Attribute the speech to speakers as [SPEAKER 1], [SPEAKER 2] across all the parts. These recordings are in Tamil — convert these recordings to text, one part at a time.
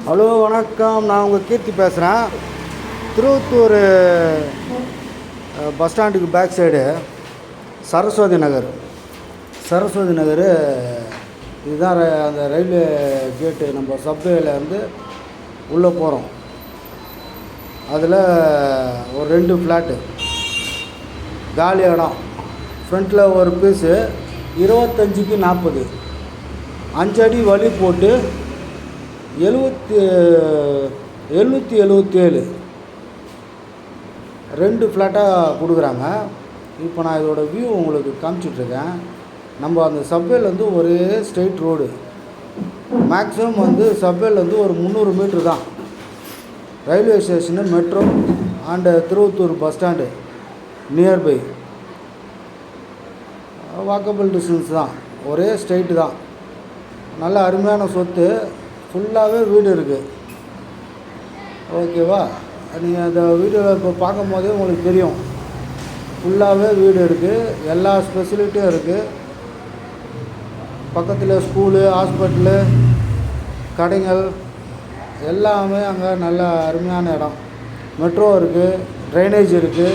[SPEAKER 1] ஹலோ வணக்கம், நான் உங்கள் கீர்த்தி பேசுகிறேன். திருவத்தூர் பஸ் ஸ்டாண்டுக்கு பேக் சைடு சரஸ்வதி நகர் இதுதான் அந்த ரயில்வே கேட்டு. நம்ம சப்வேலேருந்து உள்ளே போகிறோம். அதில் ஒரு 2 ஃப்ளாட்டு காலி இடம். ஃப்ரண்ட்டில் ஒரு பீஸு 25க்கு 40 5 அடி வழி போட்டு 777 2 ஃப்ளாட்டாக கொடுக்குறாங்க. இப்போ நான் இதோடய வியூ உங்களுக்கு காமிச்சிட்ருக்கேன். நம்ம அந்த சப்வேலேருந்து ஒரே ஸ்ட்ரெயிட் ரோடு. மேக்ஸிமம் வந்து சப்வேலேருந்து ஒரு 300 மீட்ரு தான். Railway station, metro and Thiruvathur bus stand nearby. Walkable distance தான், ஒரே ஸ்ட்ரெயிட்டு தான். நல்ல அருமையான சொத்து. ஃபுல்லாகவே வீடு இருக்குது. ஓகேவா? நீங்கள் அந்த வீடியோவில் இப்போ பார்க்கும் போதே உங்களுக்கு தெரியும். ஃபுல்லாகவே வீடு இருக்குது, எல்லா ஸ்பெசிலிட்டியும் இருக்குது. பக்கத்தில் ஸ்கூலு, ஹாஸ்பிட்டலு, கடைகள் எல்லாமே அங்கே நல்ல அருமையான இடம். மெட்ரோ இருக்குது, ட்ரைனேஜ் இருக்குது.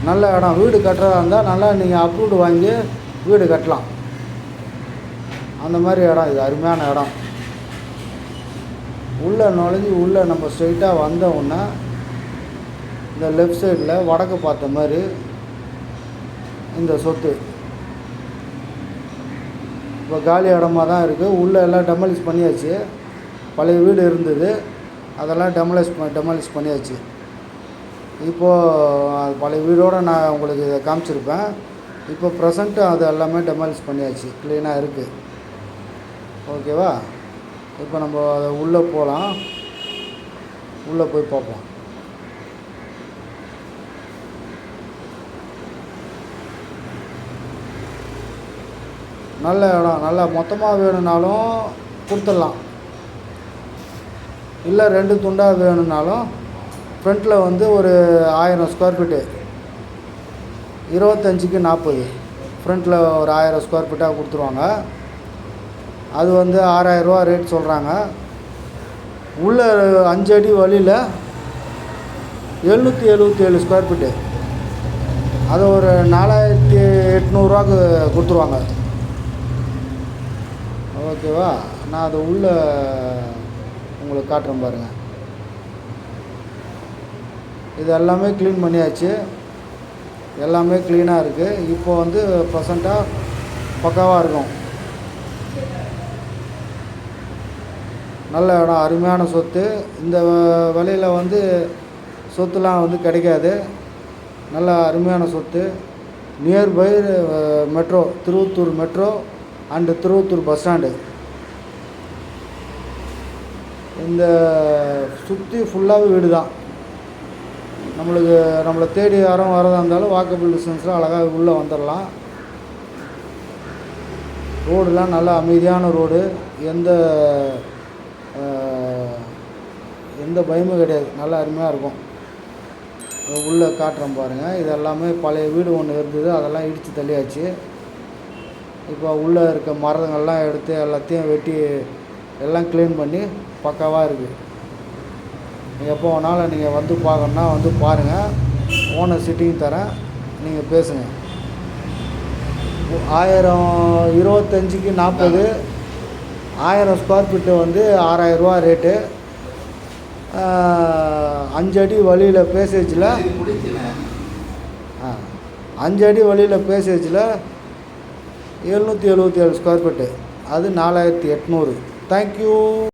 [SPEAKER 1] நல்ல இடம். வீடு கட்டுறதா இருந்தால் நல்லா நீங்கள் அப்ரூவ்டு வாங்கி வீடு கட்டலாம். அந்த மாதிரி இடம் இது. அருமையான இடம். உள்ளே நுழைஞ்சி உள்ளே நம்ம ஸ்ட்ரெயிட்டாக வந்தோன்னா இந்த லெஃப்ட் சைடில் வடக்கு பார்த்த மாதிரி இந்த சொத்து இப்போ காலி இடமா தான் இருக்குது. உள்ளே எல்லாம் டெமாலிஷ் பண்ணியாச்சு. பழைய வீடு இருந்தது, அதெல்லாம் டெமாலிஷ் பண்ணியாச்சு. இப்போது பழைய வீடோடு நான் உங்களுக்கு இதை காமிச்சிருப்பேன். இப்போ ப்ரெசண்ட்டு அது எல்லாமே டெமாலிஷ் பண்ணியாச்சு, க்ளீனாக இருக்குது. ஓகேவா? இப்போ நம்ம அதை உள்ளே போகலாம். உள்ளே போய் பார்ப்போம். நல்ல இடம். நல்லா மொத்தமாக வேணும்னாலும் கொடுத்துடலாம், இல்லை 2 துண்டாக வேணும்னாலும் ஃப்ரண்ட்டில் வந்து ஒரு 1000 ஸ்கொயர் ஃபீட்டு 25க்கு 40 ஃப்ரண்ட்டில் ஒரு 1000 ஸ்கொயர் ஃபீட்டாக கொடுத்துருவாங்க. அது வந்து 6000 ரூபா ரேட் சொல்கிறாங்க. உள்ளே 5 அடி வழியில் 777 ஸ்கொயர் ஃபீட்டு. அது ஒரு 4800 கொடுத்துருவாங்க. ஓகேவா? நான் அது உள்ளே உங்களுக்கு காட்டுறேன் பாருங்கள். இது எல்லாமே க்ளீன் பண்ணியாச்சு. எல்லாமே க்ளீனாக இருக்குது. இப்போ வந்து ப்ரெசண்ட்டாக பக்காவாக இருக்கும். நல்ல இடம், அருமையான சொத்து. இந்த விலையில் வந்து சொத்துலாம் வந்து கிடைக்காது. நல்ல அருமையான சொத்து. Nearby metro, Thiruvathur metro and Thiruvathur bus stand. இந்த சுற்றி ஃபுல்லாகவே வீடு தான். நம்மளை தேடி யாரும் வரதா இருந்தாலும் வாக்கபிள் டிஸ்டன்ஸில் அழகாக உள்ளே வந்துடலாம். ரோடுலாம் நல்லா அமைதியான ரோடு. எந்த பயமும் கிடையாது. நல்லா அருமையாக இருக்கும். உள்ளே காட்டுறேன் பாருங்கள். இது எல்லாமே பழைய வீடு ஒன்று இருந்தது, அதெல்லாம் இடித்து தள்ளியாச்சு. இப்போ உள்ளே இருக்க மரங்கள்லாம் எடுத்து எல்லாத்தையும் வெட்டி எல்லாம் க்ளீன் பண்ணி பக்காவாக இருக்குது. எப்போ வேணாலும் நீங்கள் வந்து பார்க்கணுன்னா வந்து பாருங்கள். ஓனர் சிட்டிங் தரேன், நீங்கள் பேசுங்க. 25க்கு 40 1000 ஸ்கொயர் ஃபீட்டு வந்து 6000 ரூபா ரேட்டு. 5 அடி வழியில் பேசேஜில் 5 அடி வழியில் பேசேஜில் 777 ஸ்கொயர் ஃபீட்டு. அது 4800. தேங்க்யூ.